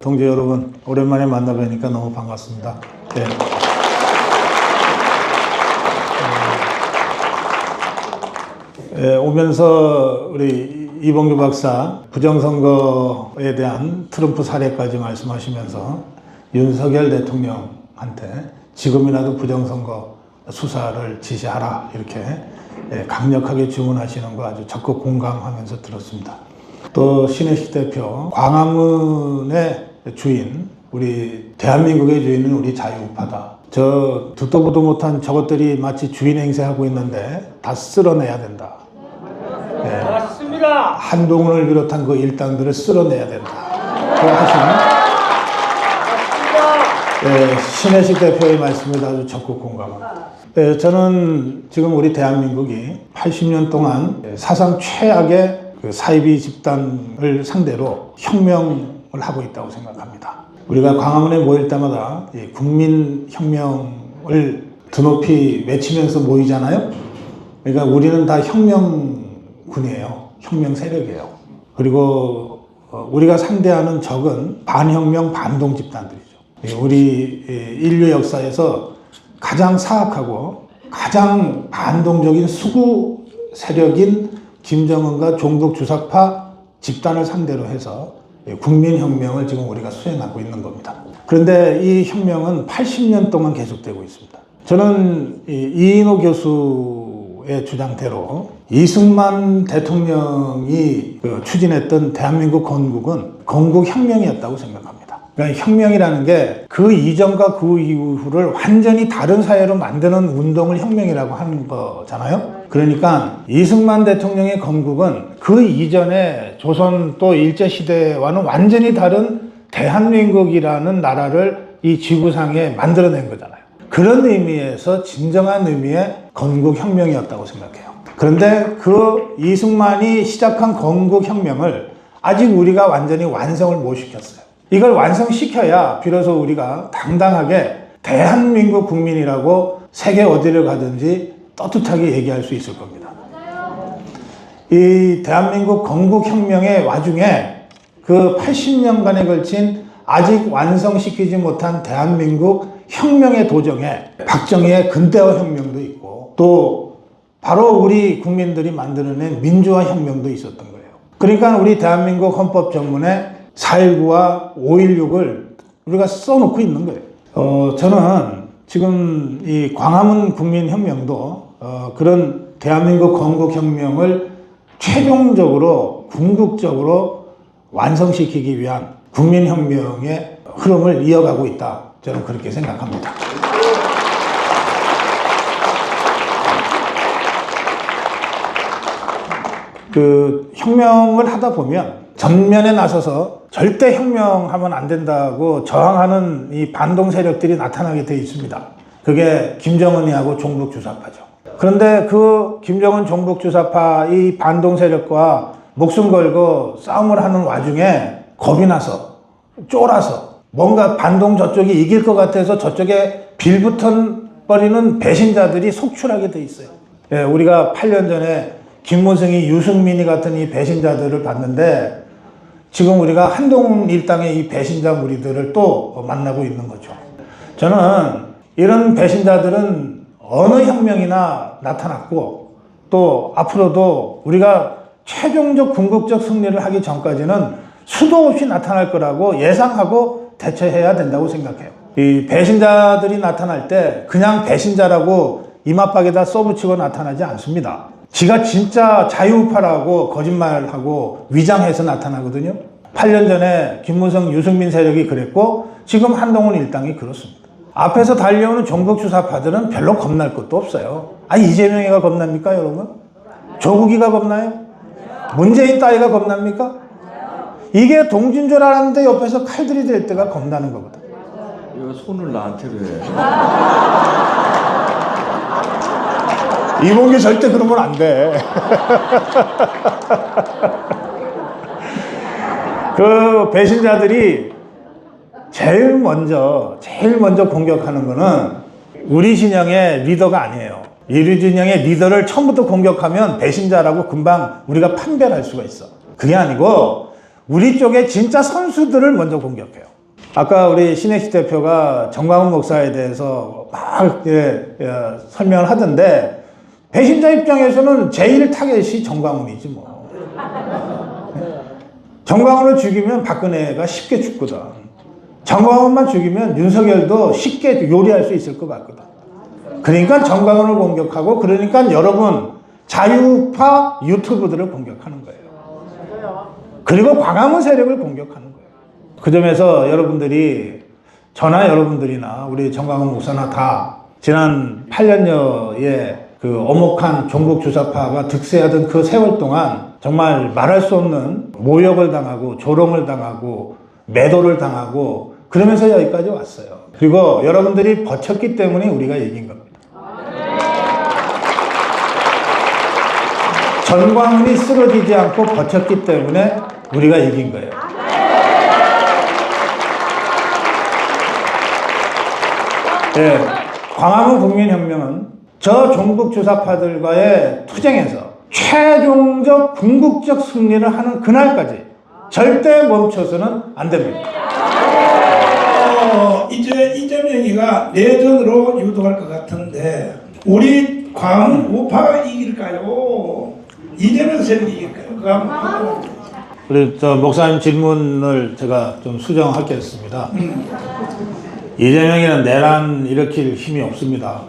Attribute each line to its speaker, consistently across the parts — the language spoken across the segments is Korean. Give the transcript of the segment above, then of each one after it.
Speaker 1: 동지 여러분, 오랜만에 만나 뵈니까 너무 반갑습니다. 네. 오면서 우리 이봉규 박사 부정선거에 대한 트럼프 사례까지 말씀하시면서 윤석열 대통령한테 지금이라도 부정선거 수사를 지시하라 이렇게 강력하게 주문하시는 거 아주 적극 공감하면서 들었습니다. 또 신혜식 대표, 광화문의 주인, 우리 대한민국의 주인은 우리 자유우파다. 저 듣도 보도 못한 저것들이 마치 주인 행세하고 있는데 다 쓸어내야 된다. 네.
Speaker 2: 맞습니다.
Speaker 1: 한동훈을 비롯한 그 일당들을 쓸어내야 된다. 그 하시는 신혜식 대표의 말씀에 아주 적극 공감합니다. 저는 지금 우리 대한민국이 80년 동안 사상 최악의 그 사이비 집단을 상대로 혁명을 하고 있다고 생각합니다. 우리가 광화문에 모일 때마다 국민혁명을 드높이 외치면서 모이잖아요. 그러니까 우리는 다 혁명군이에요. 혁명 세력이에요. 그리고 우리가 상대하는 적은 반혁명 반동 집단들이죠. 우리 인류 역사에서 가장 사악하고 가장 반동적인 수구 세력인 김정은과 종북 주사파 집단을 상대로 해서 국민혁명을 지금 우리가 수행하고 있는 겁니다. 그런데 이 혁명은 80년 동안 계속되고 있습니다. 저는 이인호 교수의 주장대로 이승만 대통령이 추진했던 대한민국 건국은 건국혁명이었다고 생각합니다. 그러니까 혁명이라는 게 그 이전과 그 이후를 완전히 다른 사회로 만드는 운동을 혁명이라고 하는 거잖아요. 그러니까 이승만 대통령의 건국은 그 이전의 조선 또 일제시대와는 완전히 다른 대한민국이라는 나라를 이 지구상에 만들어낸 거잖아요. 그런 의미에서 진정한 의미의 건국혁명이었다고 생각해요. 그런데 그 이승만이 시작한 건국혁명을 아직 우리가 완전히 완성을 못 시켰어요. 이걸 완성시켜야 비로소 우리가 당당하게 대한민국 국민이라고 세계 어디를 가든지 떳떳하게 얘기할 수 있을 겁니다. 이 대한민국 건국혁명의 와중에 그 80년간에 걸친 아직 완성시키지 못한 대한민국 혁명의 도정에 박정희의 근대화 혁명도 있고 또 바로 우리 국민들이 만들어낸 민주화 혁명도 있었던 거예요. 그러니까 우리 대한민국 헌법 전문에 4.19와 5.16을 우리가 써놓고 있는 거예요. 저는 지금 이 광화문 국민혁명도 그런 대한민국 건국혁명을 최종적으로 궁극적으로 완성시키기 위한 국민혁명의 흐름을 이어가고 있다. 저는 그렇게 생각합니다. 그 혁명을 하다 보면 전면에 나서서 절대 혁명하면 안 된다고 저항하는 이 반동 세력들이 나타나게 돼 있습니다. 그게 김정은이하고 종북 주사파죠. 그런데 그 김정은 종북 주사파 이 반동 세력과 목숨 걸고 싸움을 하는 와중에 겁이 나서 쫄아서 뭔가 반동 저쪽이 이길 것 같아서 저쪽에 빌붙어버리는 배신자들이 속출하게 돼 있어요. 우리가 8년 전에 김무성이, 유승민이 같은 이 배신자들을 봤는데 지금 우리가 한동훈 일당의 이 배신자 무리들을 또 만나고 있는 거죠. 저는 이런 배신자들은 어느 혁명이나 나타났고 또 앞으로도 우리가 최종적 궁극적 승리를 하기 전까지는 수도 없이 나타날 거라고 예상하고 대처해야 된다고 생각해요. 이 배신자들이 나타날 때 그냥 배신자라고 이마박에다 써붙이고 나타나지 않습니다. 지가 진짜 자유우파라고 거짓말하고 위장해서 나타나거든요. 8년 전에 김무성, 유승민 세력이 그랬고 지금 한동훈 일당이 그렇습니다. 앞에서 달려오는 종북주사파들은 별로 겁날 것도 없어요. 아니 이재명이가 겁납니까 여러분? 조국이가 겁나요? 문재인 따위가 겁납니까? 이게 동진 줄 알았는데 옆에서 칼들이 될 때가 겁나는 거거든.
Speaker 3: 이거 손을 나한테 왜?
Speaker 1: 이봉규 절대 그러면 안 돼. 그 배신자들이 제일 먼저 공격하는 거는 우리 진영의 리더가 아니에요. 우리 진영의 리더를 처음부터 공격하면 배신자라고 금방 우리가 판별할 수가 있어. 그게 아니고 우리 쪽에 진짜 선수들을 먼저 공격해요. 아까 우리 신혜식 대표가 정광훈 목사에 대해서 막 설명을 하던데 배신자 입장에서는 제일 타겟이 정광훈이지 뭐. 정광훈을 죽이면 박근혜가 쉽게 죽거든. 정광훈만 죽이면 윤석열도 쉽게 요리할 수 있을 것 같거든. 그러니까 정광훈을 공격하고, 그러니까 여러분 자유파 유튜브들을 공격하는 거예요. 그리고 광화문 세력을 공격하는 거예요. 그 점에서 여러분들이, 저나 여러분들이나 우리 정광훈 목사나 다 지난 8년여의 그 엄혹한 종북 주사파가 득세하던 그 세월 동안 정말 말할 수 없는 모욕을 당하고 조롱을 당하고 매도를 당하고 그러면서 여기까지 왔어요. 그리고 여러분들이 버텼기 때문에 우리가 이긴 겁니다. 전광훈이 쓰러지지 않고 버텼기 때문에 우리가 이긴 거예요. 네, 광화문 국민혁명은 저 종북 주사파들과의 투쟁에서 최종적 궁극적 승리를 하는 그날까지 절대 멈춰서는 안 됩니다.
Speaker 2: 이제 이재명이가 내전으로 유도할 것 같은데 우리 광화문 우파가 이길까요? 이재명 세력이 이길까요? 그거 한번
Speaker 1: 우리 저 목사님 질문을 제가 좀 수정하겠습니다. 이재명이는 내란 일으킬 힘이 없습니다.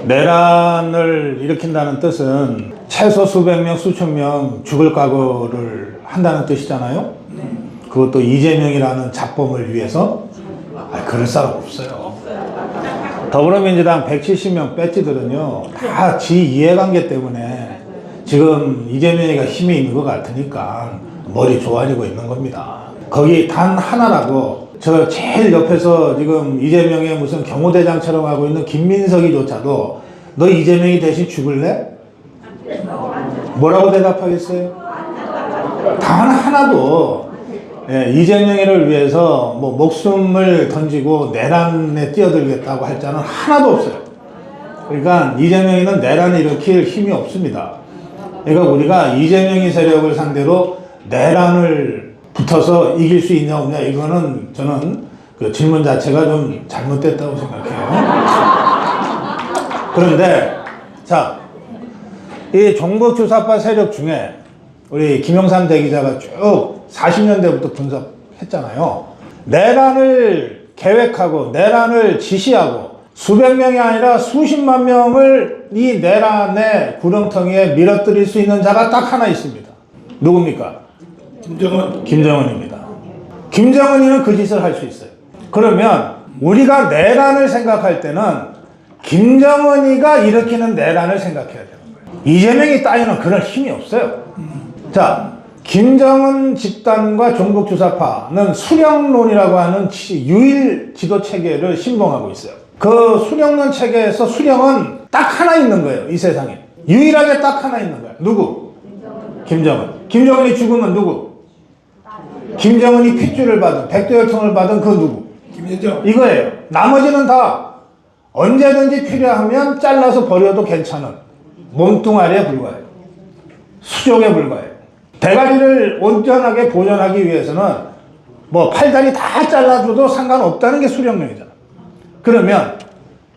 Speaker 1: 내란을 일으킨다는 뜻은 최소 수백 명, 수천 명 죽을 각오를 한다는 뜻이잖아요. 그것도 이재명이라는 잡범을 위해서? 그럴 사람 없어요. 더불어민주당 170명 배지들은요, 다 지 이해관계 때문에 지금 이재명이가 힘이 있는 것 같으니까 머리 조아리고 있는 겁니다. 거기 단 하나라고, 저 제일 옆에서 지금 이재명의 무슨 경호대장처럼 하고 있는 김민석이조차도 너 이재명이 대신 죽을래? 뭐라고 대답하겠어요? 단 하나도 이재명이를 위해서 뭐 목숨을 던지고 내란에 뛰어들겠다고 할 자는 하나도 없어요. 그러니까 이재명이는 내란을 일으킬 힘이 없습니다. 그러니까 우리가 이재명이 세력을 상대로 내란을 붙어서 이길 수 있냐 없냐, 이거는 저는 그 질문 자체가 좀 잘못됐다고 생각해요. 그런데 자, 이 종북 주사파 세력 중에 우리 김영삼 대기자가 쭉 40년대부터 분석했잖아요. 내란을 계획하고 내란을 지시하고 수백 명이 아니라 수십만 명을 이 내란의 구렁텅이에 밀어뜨릴 수 있는 자가 딱 하나 있습니다. 누굽니까?
Speaker 2: 김정은.
Speaker 1: 김정은입니다. 김정은이는 그 짓을 할 수 있어요. 그러면 우리가 내란을 생각할 때는 김정은이가 일으키는 내란을 생각해야 되는 거예요. 이재명이 따위는 그럴 힘이 없어요. 자, 김정은 집단과 종북 주사파는 수령론이라고 하는 유일 지도 체계를 신봉하고 있어요. 그 수령론 체계에서 수령은 딱 하나 있는 거예요. 이 세상에 유일하게 딱 하나 있는 거예요. 누구? 김정은. 김정은이 죽으면 누구? 김정은이 핏줄을 받은, 백두혈통을 받은 그 누구?
Speaker 2: 김여정.
Speaker 1: 이거예요. 나머지는 다 언제든지 필요하면 잘라서 버려도 괜찮은 몸뚱아리에 불과해요. 수족에 불과해요. 대가리를 온전하게 보존하기 위해서는 뭐 팔다리 다 잘라줘도 상관없다는 게 수령령이잖아. 그러면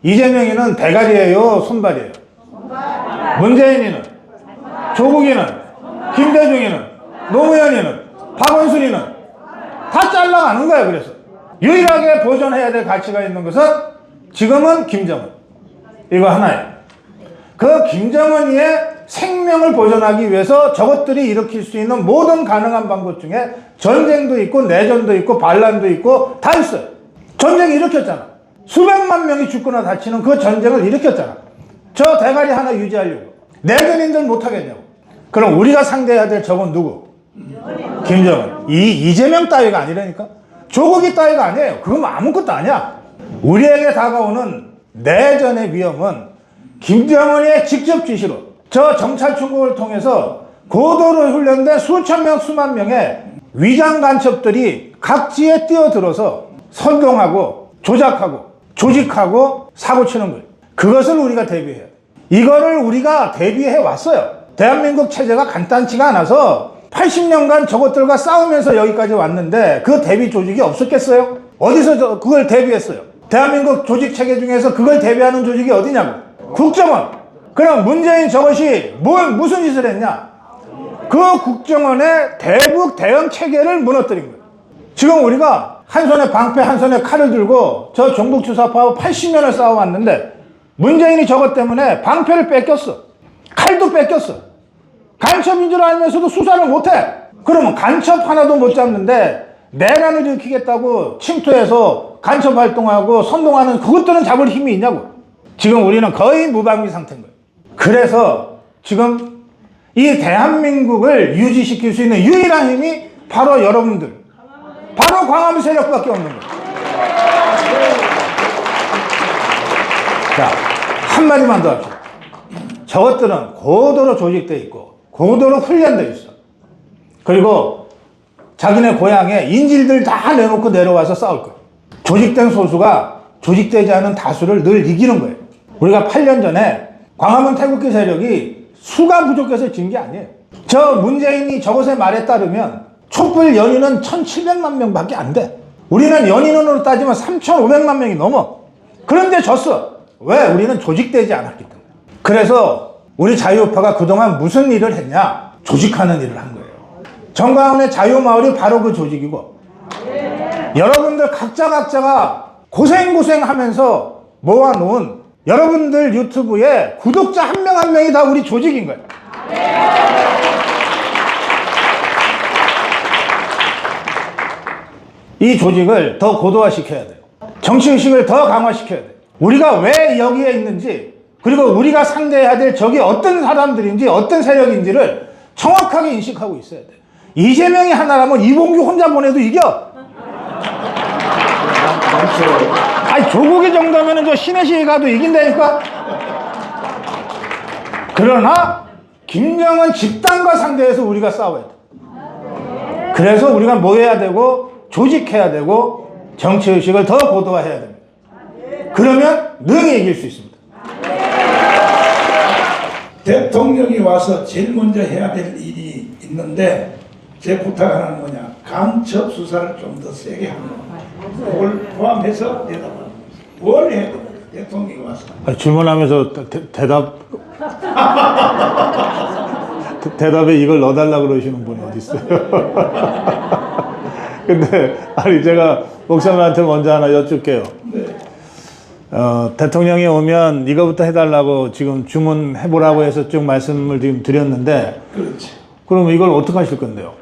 Speaker 1: 이재명이는 대가리예요, 손발이에요? 문재인이는, 조국이는, 김대중이는, 노무현이는, 박원순이는 다 잘라가는 거야. 그래서 유일하게 보존해야 될 가치가 있는 것은 지금은 김정은. 이거 하나예요. 그 김정은이의 생명을 보존하기 위해서 저것들이 일으킬 수 있는 모든 가능한 방법 중에 전쟁도 있고 내전도 있고 반란도 있고 다 있어요. 전쟁 일으켰잖아. 수백만 명이 죽거나 다치는 그 전쟁을 일으켰잖아. 저 대가리 하나 유지하려고. 내전인들 못하겠냐고. 그럼 우리가 상대해야 될 적은 누구? 김정은. 이재명 따위가 아니라니까. 조국이 따위가 아니에요. 그건 아무것도 아니야. 우리에게 다가오는 내전의 위험은 김정은의 직접 지시로 저 정찰 충국을 통해서 고도로 훈련된 수천 명, 수만 명의 위장 간첩들이 각지에 뛰어들어서 선동하고 조작하고 조직하고 사고 치는 거예요. 그것을 우리가 대비해요. 이거를 우리가 대비해 왔어요. 대한민국 체제가 간단치가 않아서 80년간 저것들과 싸우면서 여기까지 왔는데 그 대비 조직이 없었겠어요? 어디서 그걸 대비했어요? 대한민국 조직 체계 중에서 그걸 대비하는 조직이 어디냐고? 국정원. 그럼 문재인 저것이 무슨 짓을 했냐? 그 국정원의 대북 대응 체계를 무너뜨린 거예요. 지금 우리가 한 손에 방패 한 손에 칼을 들고 저 종북주사파와 80년을 싸워왔는데 문재인이 저것 때문에 방패를 뺏겼어. 칼도 뺏겼어. 간첩인 줄 알면서도 수사를 못해. 그러면 간첩 하나도 못 잡는데 내란을 일으키겠다고 침투해서 간첩 활동하고 선동하는 그것들은 잡을 힘이 있냐고. 지금 우리는 거의 무방비 상태인 거예요. 그래서 지금 이 대한민국을 유지시킬 수 있는 유일한 힘이 바로 여러분들, 바로 광화문 세력밖에 없는 거예요. 자, 한마디만 더 합시다. 저것들은 고도로 조직되어 있고 고도로 훈련되어 있어. 그리고 자기네 고향에 인질들 다 내놓고 내려와서 싸울 거예요. 조직된 소수가 조직되지 않은 다수를 늘 이기는 거예요. 우리가 8년 전에 광화문 태극기 세력이 수가 부족해서 진 게 아니에요. 저 문재인이 저것의 말에 따르면 촛불 연인은 1700만 명밖에 안 돼. 우리는 연인으로 따지면 3500만 명이 넘어. 그런데 졌어. 왜? 우리는 조직되지 않았기 때문에. 그래서 우리 자유우파가 그동안 무슨 일을 했냐? 조직하는 일을 한 거예요. 정광훈의 자유마을이 바로 그 조직이고, 여러분들 각자가 고생하면서 모아놓은 여러분들 유튜브에 구독자 한 명 한 명이 다 우리 조직인 거예요. 이 조직을 더 고도화시켜야 돼요. 정치의식을 더 강화시켜야 돼요. 우리가 왜 여기에 있는지, 그리고 우리가 상대해야 될 적이 어떤 사람들인지 어떤 세력인지를 정확하게 인식하고 있어야 돼요. 이재명이 하나라면 이봉규 혼자 보내도 이겨. 아니 조국이 정도면 저 신의시에 가도 이긴다니까. 그러나 김정은 집단과 상대해서 우리가 싸워야 돼. 그래서 우리가 모여야 되고 조직해야 되고 정치의식을 더 고도화해야 됩니다. 그러면 능히 이길 수 있습니다.
Speaker 2: 대통령이 와서 제일 먼저 해야 될 일이 있는데 제 부탁 하나는 뭐냐, 간첩 수사를 좀 더 세게 하는 거. 그걸 포함해서 대답하는 거. 뭘 해야 돼? 대통령이 와서.
Speaker 1: 아니, 질문하면서 대답에 이걸 넣어달라고 그러시는 분이 어디 있어요? 근데 아니 제가 목사님한테 먼저 하나 여쭐게요.
Speaker 2: 네.
Speaker 1: 대통령이 오면 이거부터 해달라고 지금 주문해보라고 해서 쭉 말씀을 지금 드렸는데,
Speaker 2: 그렇지.
Speaker 1: 그럼 이걸 어떻게 하실 건데요?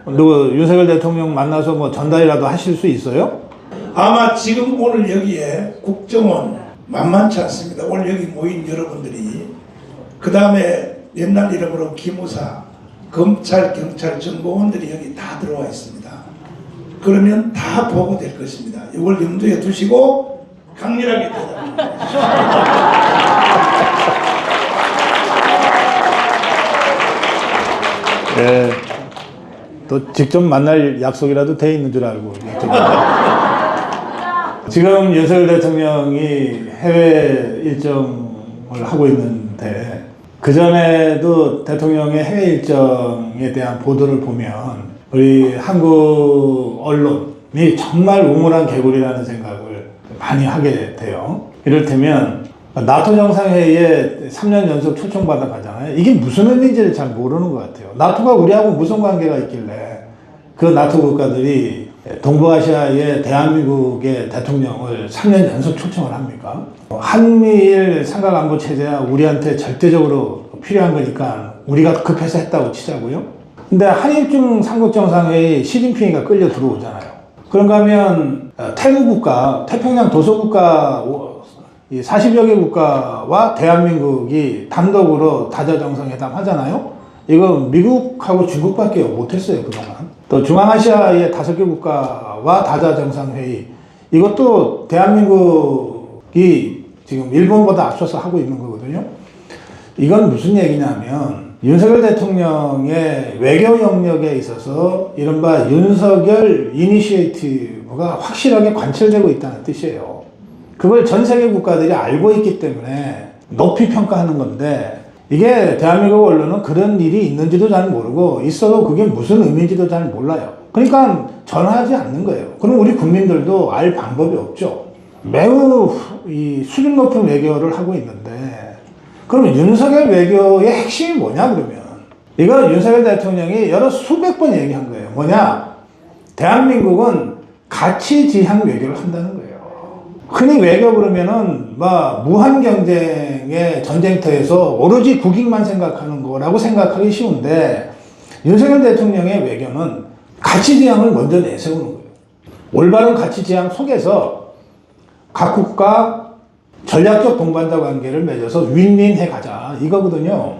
Speaker 1: 누구 윤석열 대통령 만나서 뭐 전달이라도 하실 수 있어요?
Speaker 2: 아마 지금 오늘 여기에 국정원 만만치 않습니다. 오늘 여기 모인 여러분들이, 그 다음에 옛날 이름으로 기무사, 검찰, 경찰, 정보원들이 여기 다 들어와 있습니다. 그러면 다 보고될 것입니다. 이걸 염두에 두시고 강렬하게 대답합니다.
Speaker 1: 예, 또 직접 만날 약속이라도 돼 있는 줄 알고. 지금 윤석열 대통령이 해외 일정을 하고 있는데, 그전에도 대통령의 해외 일정에 대한 보도를 보면 우리 한국 언론이 정말 우물한 개구리라는 생각을 많이 하게 돼요. 이를테면 나토 정상회의에 3년 연속 초청받아 가잖아요. 이게 무슨 의미인지를 잘 모르는 것 같아요. 나토가 우리하고 무슨 관계가 있길래 그 나토 국가들이 동북아시아의 대한민국의 대통령을 3년 연속 초청을 합니까? 한미일 삼각안보 체제야 우리한테 절대적으로 필요한 거니까 우리가 급해서 했다고 치자고요. 근데 한일중 삼국정상회의 시진핑이가 끌려 들어오잖아요. 그런가 하면 태국국가, 태평양 도서국가 40여 개 국가와 대한민국이 단독으로 다자정상회담 하잖아요. 이거 미국하고 중국밖에 못했어요, 그동안. 또 중앙아시아의 5개 국가와 다자정상회의, 이것도 대한민국이 지금 일본보다 앞서서 하고 있는 거거든요. 이건 무슨 얘기냐면 윤석열 대통령의 외교 영역에 있어서 이른바 윤석열 이니시에이티브가 확실하게 관철되고 있다는 뜻이에요. 그걸 전 세계 국가들이 알고 있기 때문에 높이 평가하는 건데, 이게 대한민국 언론은 그런 일이 있는지도 잘 모르고 있어도 그게 무슨 의미인지도 잘 몰라요. 그러니까 전하지 않는 거예요. 그럼 우리 국민들도 알 방법이 없죠. 매우 이 수준 높은 외교를 하고 있는데 그러면 윤석열 외교의 핵심이 뭐냐 그러면 이거 윤석열 대통령이 여러 수백 번 얘기한 거예요. 뭐냐? 대한민국은 가치지향 외교를 한다는 거예요. 흔히 외교 그러면은 막 무한 경쟁의 전쟁터에서 오로지 국익만 생각하는 거라고 생각하기 쉬운데 윤석열 대통령의 외교는 가치지향을 먼저 내세우는 거예요. 올바른 가치지향 속에서 각국과 전략적 동반자 관계를 맺어서 윈윈해 가자 이거거든요.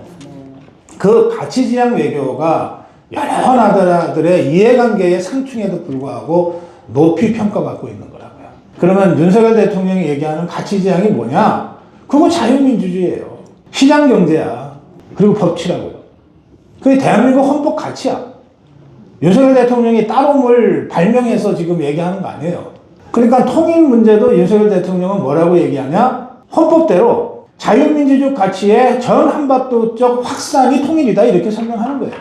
Speaker 1: 그 가치지향 외교가 여러 나라들의 이해관계의 상충에도 불구하고 높이 평가받고 있는 거라고요. 그러면 윤석열 대통령이 얘기하는 가치지향이 뭐냐? 그거 자유민주주의예요. 시장경제야. 그리고 법치라고요. 그게 대한민국 헌법 가치야. 윤석열 대통령이 따로 뭘 발명해서 지금 얘기하는 거 아니에요. 그러니까 통일 문제도 윤석열 대통령은 뭐라고 얘기하냐? 헌법대로 자유민주주의 가치의 전 한반도적 확산이 통일이다 이렇게 설명하는 거예요.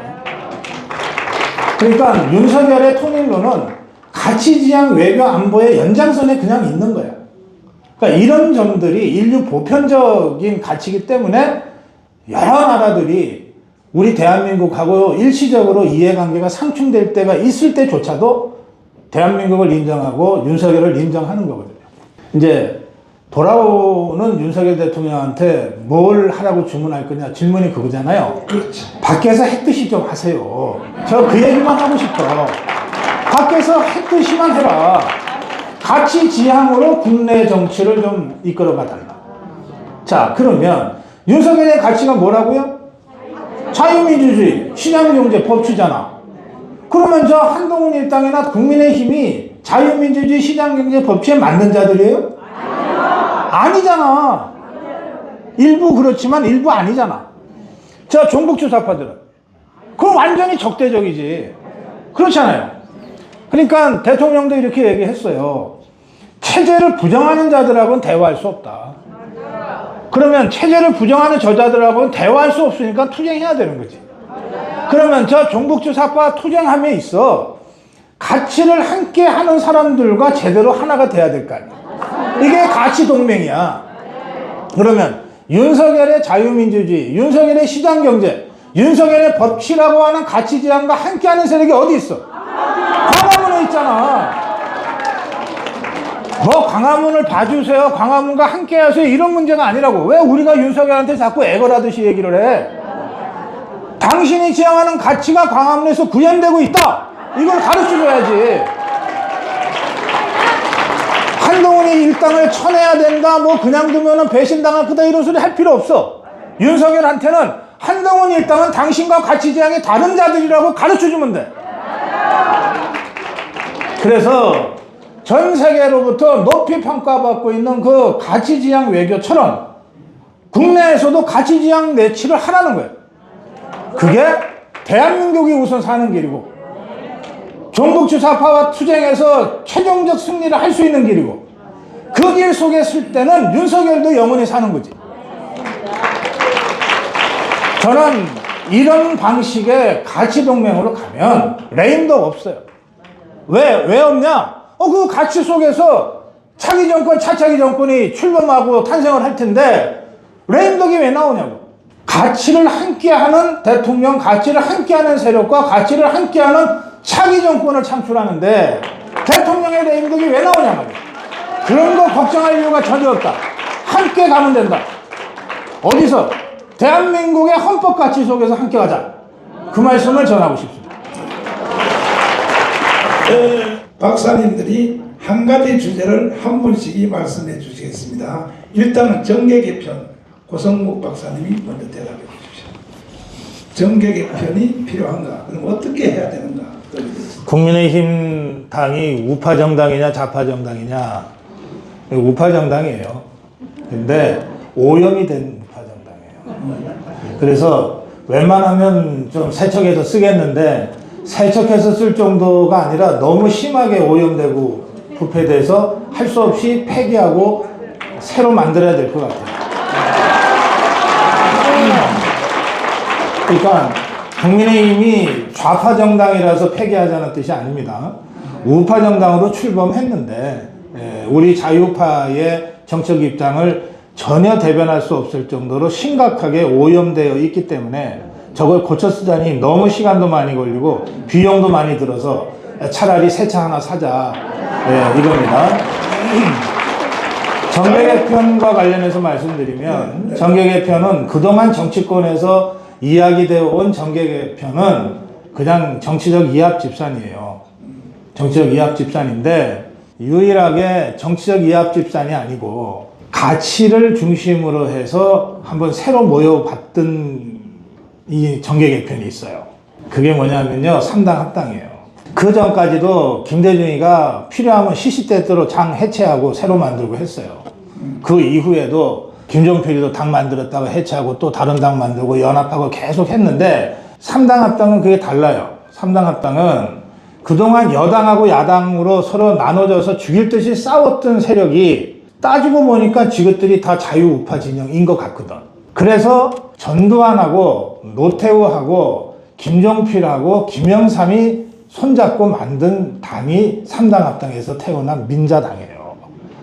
Speaker 1: 그러니까 윤석열의 통일론은 가치지향 외교 안보의 연장선에 그냥 있는 거야. 그러니까 이런 점들이 인류 보편적인 가치이기 때문에 여러 나라들이 우리 대한민국하고 일시적으로 이해관계가 상충될 때가 있을 때조차도 대한민국을 인정하고 윤석열을 인정하는 거거든요. 이제 돌아오는 윤석열 대통령한테 뭘 하라고 주문할 거냐 질문이 그거잖아요.
Speaker 2: 그렇죠.
Speaker 1: 밖에서 했듯이 좀 하세요. 저 그 얘기만 하고 싶어. 밖에서 했듯이만 해라. 가치지향으로 국내 정치를 좀 이끌어가 달라. 자, 그러면 윤석열의 가치가 뭐라고요? 자유민주주의, 시장경제, 법치잖아. 그러면 저 한동훈 일당이나 국민의힘이 자유민주주의, 시장경제, 법치에 맞는 자들이에요? 아니잖아. 일부 그렇지만 일부 아니잖아. 저 종북주사파들은. 그럼 완전히 적대적이지. 그렇잖아요. 그러니까 대통령도 이렇게 얘기했어요. 체제를 부정하는 자들하고는 대화할 수 없다. 그러면 체제를 부정하는 저자들하고는 대화할 수 없으니까 투쟁해야 되는 거지. 그러면 저 종북주사파 투쟁함에 있어 가치를 함께 하는 사람들과 제대로 하나가 돼야 될 거 아니야. 이게 가치 동맹이야. 그러면 윤석열의 자유민주주의, 윤석열의 시장경제, 윤석열의 법치라고 하는 가치지향과 함께하는 세력이 어디 있어? 광화문에 있잖아. 뭐 광화문을 봐주세요, 광화문과 함께하세요 이런 문제가 아니라고. 왜 우리가 윤석열한테 자꾸 애걸하듯이 얘기를 해? 당신이 지향하는 가치가 광화문에서 구현되고 있다, 이걸 가르쳐줘야지. 한동훈이 일당을 쳐내야 된다, 뭐 그냥 두면은 배신당할 거다 이런 소리 할 필요 없어. 윤석열한테는 한동훈 일당은 당신과 가치지향이 다른 자들이라고 가르쳐주면 돼. 그래서 전 세계로부터 높이 평가받고 있는 그 가치지향 외교처럼 국내에서도 가치지향 내치를 하라는 거예요. 그게 대한민국이 우선 사는 길이고 종북주사파와 투쟁해서 최종적 승리를 할 수 있는 길이고 그 길 속에 쓸 때는 윤석열도 영원히 사는 거지. 저는 이런 방식의 가치동맹으로 가면 레임덕 없어요. 왜 없냐? 그 가치 속에서 차기 정권, 차차기 정권이 출범하고 탄생을 할 텐데 레임덕이 왜 나오냐고. 가치를 함께하는 대통령, 가치를 함께하는 세력과 가치를 함께하는 차기 정권을 창출하는데 대통령의 레임덕이 왜 나오냐 말이야. 그런 거 걱정할 이유가 전혀 없다. 함께 가면 된다. 어디서? 대한민국의 헌법 가치 속에서 함께 가자. 그 말씀을 전하고 싶습니다.
Speaker 2: 박사님들이 한 가지 주제를 한 분씩이 말씀해 주시겠습니다. 일단은 정계 개편, 고성목 박사님이 먼저 대답해 주십시오. 정계 개편이 필요한가? 그럼 어떻게 해야 되는가?
Speaker 1: 국민의힘 당이 우파 정당이냐 좌파 정당이냐? 우파 정당이에요. 근데 오염이 된 우파 정당이에요. 그래서 웬만하면 좀 세척해서 쓰겠는데 세척해서 쓸 정도가 아니라 너무 심하게 오염되고 부패돼서 할 수 없이 폐기하고 새로 만들어야 될 것 같아요. 그러니까 국민의힘이 좌파 정당이라서 폐기하자는 뜻이 아닙니다. 우파 정당으로 출범했는데 우리 자유파의 정책 입장을 전혀 대변할 수 없을 정도로 심각하게 오염되어 있기 때문에 저걸 고쳐 쓰자니 너무 시간도 많이 걸리고 비용도 많이 들어서 차라리 새 차 하나 사자, 이겁니다. 정계 개편과 관련해서 말씀드리면 정계 개편은 그동안 정치권에서 이야기되어 온 정계 개편은 그냥 정치적 이합 집산이에요. 정치적 이합 집산인데 유일하게 정치적 이합 집산이 아니고 가치를 중심으로 해서 한번 새로 모여봤던 이 정계 개편이 있어요. 그게 뭐냐면요, 3당 합당이에요. 그 전까지도 김대중이가 필요하면 시시때때로 당 해체하고 새로 만들고 했어요. 그 이후에도 김종필이도 당 만들었다가 해체하고 또 다른 당 만들고 연합하고 계속 했는데 3당 합당은 그게 달라요. 3당 합당은 그동안 여당하고 야당으로 서로 나눠져서 죽일 듯이 싸웠던 세력이 따지고 보니까 지것들이 다 자유우파 진영인 것 같거든. 그래서 전두환하고 노태우하고 김종필하고 김영삼이 손잡고 만든 당이 3당 합당에서 태어난 민자당이에요.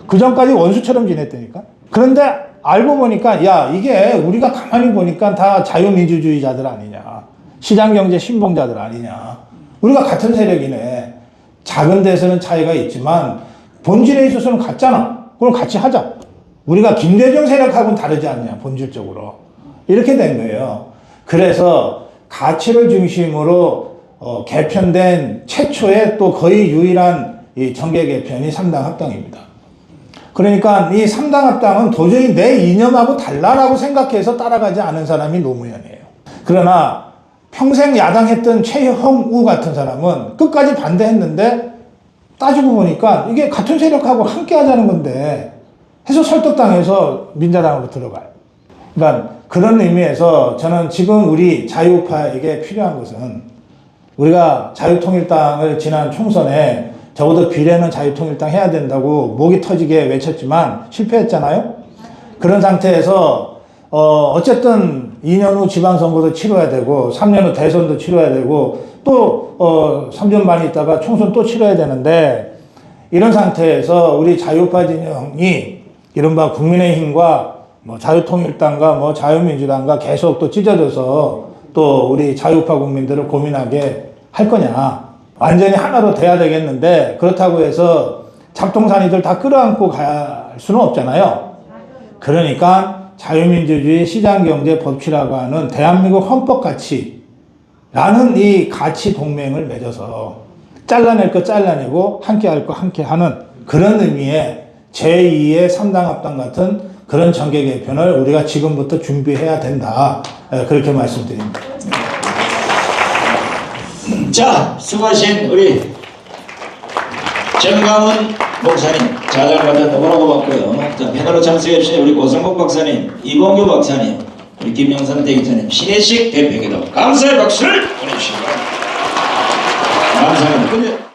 Speaker 1: 그 전까지 원수처럼 지냈다니까. 그런데 알고 보니까 야, 이게 우리가 가만히 보니까 다 자유민주주의자들 아니냐, 시장경제 신봉자들 아니냐, 우리가 같은 세력이네. 작은 데서는 차이가 있지만 본질에 있어서는 같잖아. 그럼 같이 하자. 우리가 김대중 세력하고는 다르지 않냐, 본질적으로. 이렇게 된 거예요. 그래서 가치를 중심으로 개편된 최초의 또 거의 유일한 이 정계 개편이 3당 합당입니다. 그러니까 이 3당 합당은 도저히 내 이념하고 달라라고 생각해서 따라가지 않은 사람이 노무현이에요. 그러나 평생 야당했던 최형우 같은 사람은 끝까지 반대했는데 따지고 보니까 이게 같은 세력하고 함께 하자는 건데 해서 설득당해서 민자당으로 들어가요. 그러니까 그런 의미에서 저는 지금 우리 자유파에게 필요한 것은 우리가 자유통일당을 지난 총선에 적어도 비례는 자유통일당 해야 된다고 목이 터지게 외쳤지만 실패했잖아요. 그런 상태에서 어쨌든 2년 후 지방선거도 치러야 되고 3년 후 대선도 치러야 되고 또 3년 반 있다가 총선 또 치러야 되는데 이런 상태에서 우리 자유파 진영이 이른바 국민의힘과 뭐 자유통일당과 뭐 자유민주당과 계속 또 찢어져서 또 우리 자유파 국민들을 고민하게 할 거냐. 완전히 하나로 돼야 되겠는데 그렇다고 해서 잡동사니들 다 끌어안고 갈 수는 없잖아요. 그러니까 자유민주주의 시장경제 법치라고 하는 대한민국 헌법 가치라는 이 가치 동맹을 맺어서 잘라낼 거 잘라내고 함께 할 거 함께 하는 그런 의미의 제2의 3당 합당 같은 그런 정계 개편을 우리가 지금부터 준비해야 된다. 그렇게 말씀드립니다.
Speaker 4: 자, 수고하신 우리 정강훈 목사님, 자장받아 너무나 고맙고요. 자, 패널로 참석해주신 우리 고성복 박사님, 이봉규 박사님, 우리 김영삼 대기자님, 신혜식 대표에게도 감사의 박수를 보내주시기 바랍니다. 감사합니다.